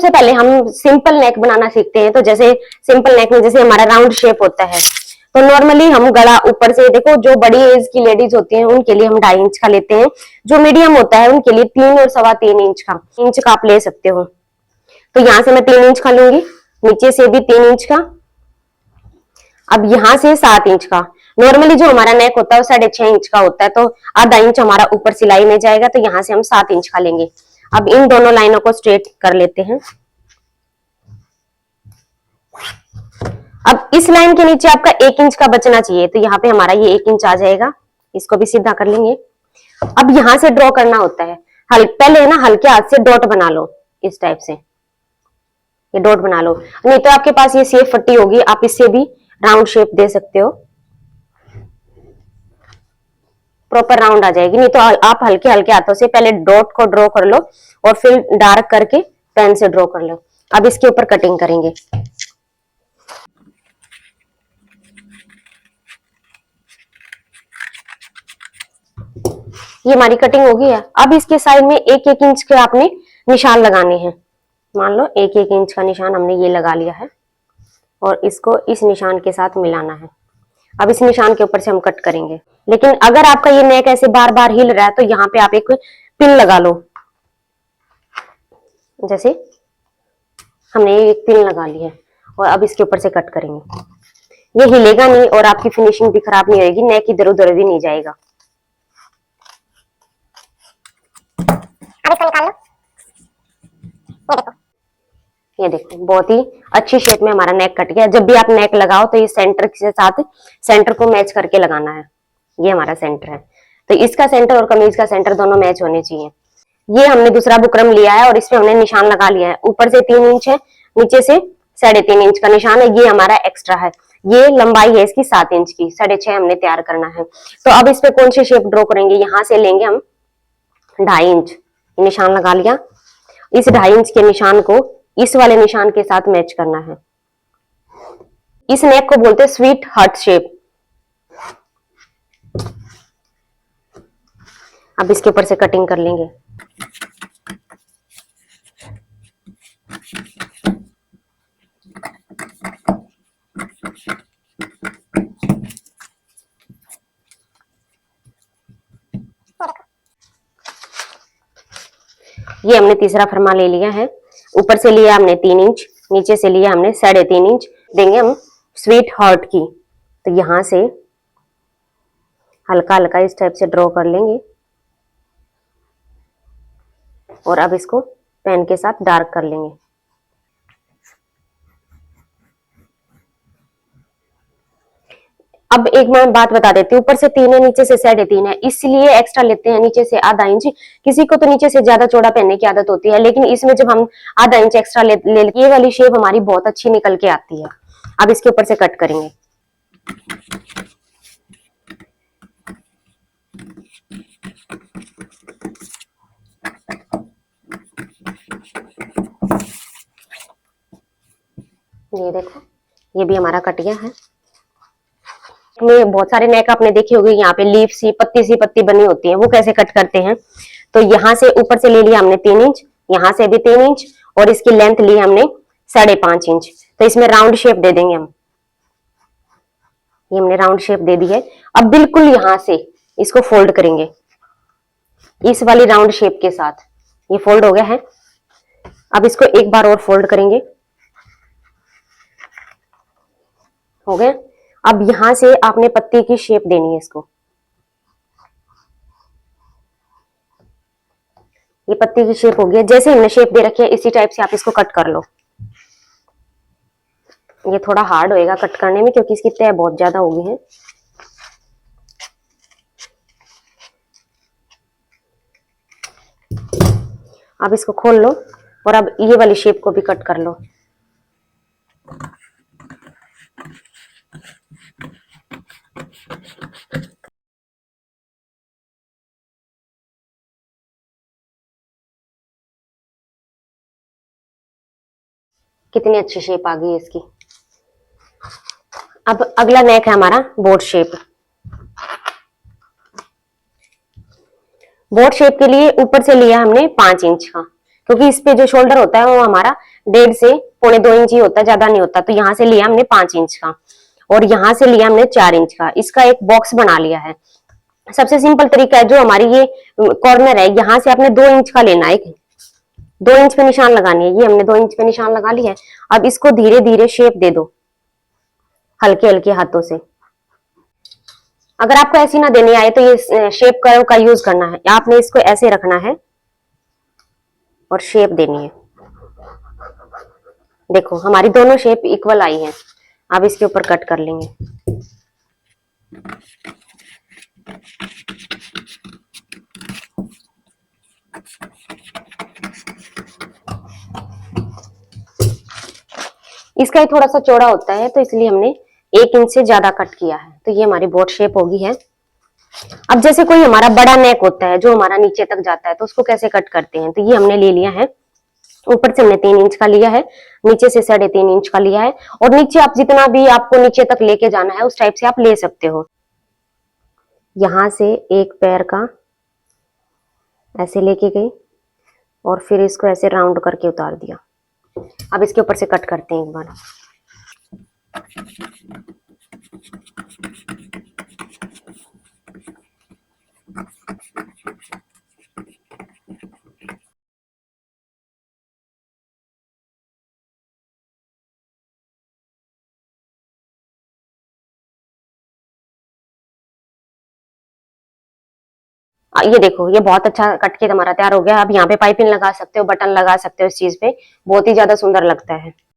सबसे पहले हम सिंपल नेक बनाना सीखते हैं। तो जैसे सिंपल नेक में जैसे हमारा राउंड शेप होता है, तो नॉर्मली हम गला ऊपर से, देखो जो बड़ी एज की लेडीज होती हैं उनके लिए हम 2.5 इंच का लेते हैं, जो मीडियम होता है उनके लिए 3 और 3.25 इंच का आप ले सकते हो। तो यहाँ से मैं 3 इंच का लूंगी, नीचे से भी 3 इंच का, अब यहाँ से 7 इंच का। नॉर्मली जो हमारा नेक होता है वो 6.5 इंच का होता है, तो आधा इंच हमारा ऊपर सिलाई में जाएगा, तो यहाँ से हम 7 इंच का लेंगे। अब इन दोनों लाइनों को स्ट्रेट कर लेते हैं। अब इस लाइन के नीचे आपका 1 इंच का बचना चाहिए, तो यहाँ पे हमारा ये 1 इंच आ जाएगा, इसको भी सीधा कर लेंगे। अब यहाँ से ड्रॉ करना होता है, पहले ना हल्के हाथ से डॉट बना लो, इस टाइप से ये डॉट बना लो। नहीं तो आपके पास ये सेफ पट्टी होगी, आप इससे भी राउंड शेप दे सकते हो, प्रॉपर राउंड आ जाएगी। नहीं तो आप हल्के हल्के हाथों से पहले डॉट को ड्रॉ कर लो और फिर डार्क करके पेन से ड्रॉ कर लो। अब इसके ऊपर कटिंग करेंगे। ये हमारी कटिंग हो गई है। अब इसके साइड में 1-1 इंच के आपने निशान लगाने हैं। मान लो 1-1 इंच का निशान हमने ये लगा लिया है और इसको इस निशान के साथ मिलाना है। अब इस निशान के ऊपर से हम कट करेंगे। लेकिन अगर आपका ये नेक ऐसे बार बार हिल रहा है तो यहाँ पे आप एक पिन लगा लो, जैसे हमने एक पिन लगा ली है, और अब इसके ऊपर से कट करेंगे। ये हिलेगा नहीं और आपकी फिनिशिंग भी खराब नहीं होगी, नेक इधर उधर भी नहीं जाएगा। अब इसको निकाल लो। ये देखो बहुत ही अच्छी शेप में हमारा नेक कट गया। जब भी आप नेक लगाओ तो ये सेंटर के साथ सेंटर को मैच करके लगाना है। ये हमारा सेंटर है, तो इसका सेंटर और कमीज का सेंटर दोनों मैच होने चाहिए। ये हमने दूसरा बुकरम लिया है और इसमें हमने निशान लगा लिया है। ऊपर से 3 इंच है, नीचे से 3.5 इंच का निशान है, ये हमारा एक्स्ट्रा है। ये लंबाई है इसकी 7 इंच की, 6.5 हमने तैयार करना है। तो अब इस पे कौन सी शेप ड्रॉ करेंगे, यहाँ से लेंगे हम 2.5 इंच निशान लगा लिया। इस 2.5 इंच के निशान को इस वाले निशान के साथ मैच करना है। इस नेक को बोलते हैं स्वीट हार्ट शेप। अब इसके ऊपर से कटिंग कर लेंगे। ये हमने तीसरा फरमा ले लिया है। ऊपर से लिया हमने 3 इंच, नीचे से लिया हमने 3.5 इंच। देंगे हम स्वीट हार्ट की, तो यहां से हल्का हल्का इस टाइप से ड्रॉ कर लेंगे और अब इसको पेन के साथ डार्क कर लेंगे। अब एक मैं बात बता देती हूँ, ऊपर से 3 है, नीचे से 3.5 है, इसलिए एक्स्ट्रा लेते हैं नीचे से आधा इंच। किसी को तो नीचे से ज्यादा चौड़ा पहनने की आदत होती है, लेकिन इसमें जब हम आधा इंच एक्स्ट्रा ले ये वाली शेप हमारी बहुत अच्छी निकल के आती है। अब इसके ऊपर से कट करेंगे। ये देखो ये भी हमारा कट गया है। में बहुत सारे नेक आपने देखे होंगे, यहाँ पे लीफ सी पत्ती बनी होती है, वो कैसे कट करते हैं। तो यहाँ से ऊपर से ले लिया हमने 3 इंच, यहाँ से भी 3 इंच, और इसकी लेंथ ली हमने 5.5 इंच। तो इसमें राउंड शेप दे देंगे हम। ये हमने राउंड शेप दे दी है। अब बिल्कुल यहाँ से इसको फोल्ड करेंगे इस वाली राउंड शेप के साथ। ये फोल्ड हो गया है। अब इसको एक बार और फोल्ड करेंगे, हो गया। अब यहां से आपने पत्ती की शेप देनी है इसको। ये पत्ती की शेप हो गई। जैसे हमने शेप दे रखी है इसी टाइप से आप इसको कट कर लो। ये थोड़ा हार्ड होएगा कट करने में, क्योंकि इसकी तह बहुत ज्यादा हो गई है। अब इसको खोल लो और अब ये वाली शेप को भी कट कर लो। कितनी अच्छी शेप आ गई इसकी। अब अगला नेक है हमारा बोट शेप। बोट शेप के लिए ऊपर से लिया हमने 5 इंच का, क्योंकि इस पे जो शोल्डर होता है वो हमारा 1.5 से 2.25 इंच ही होता है, ज्यादा नहीं होता। तो यहाँ से लिया हमने 5 इंच का और यहाँ से लिया हमने 4 इंच का। इसका एक बॉक्स बना लिया है। सबसे सिंपल तरीका है, जो हमारी ये कॉर्नर है यहाँ से आपने 2 इंच का लेना है, 2 इंच पे निशान लगानी है। ये हमने 2 इंच पे निशान लगा लिया है। अब इसको धीरे धीरे शेप दे दो, हल्के हल्के हाथों से। अगर आपको ऐसी ना देनी आए तो ये शेप कर्व का यूज करना है। आपने इसको ऐसे रखना है और शेप देनी है। देखो हमारी दोनों शेप इक्वल आई है। अब इसके ऊपर कट कर लेंगे। इसका ही थोड़ा सा चौड़ा होता है, तो इसलिए हमने 1 इंच से ज्यादा कट किया है। तो ये हमारी बोट शेप होगी है। अब जैसे कोई हमारा बड़ा नेक होता है जो हमारा नीचे तक जाता है, तो उसको कैसे कट करते हैं, तो ये हमने ले लिया है। ऊपर से हमने 3 इंच का लिया है, नीचे से 3.5 इंच का लिया है। और नीचे आप जितना भी आपको नीचे तक लेके जाना है उस टाइप से आप ले सकते हो। यहां से एक पैर का ऐसे लेके गई और फिर इसको ऐसे राउंड करके उतार दिया। अब इसके ऊपर से कट करते हैं एक बार। ये देखो ये बहुत अच्छा कट के हमारा तैयार हो गया। अब यहाँ पे पाइपिंग लगा सकते हो, बटन लगा सकते हो। इस चीज पे बहुत ही ज्यादा सुंदर लगता है।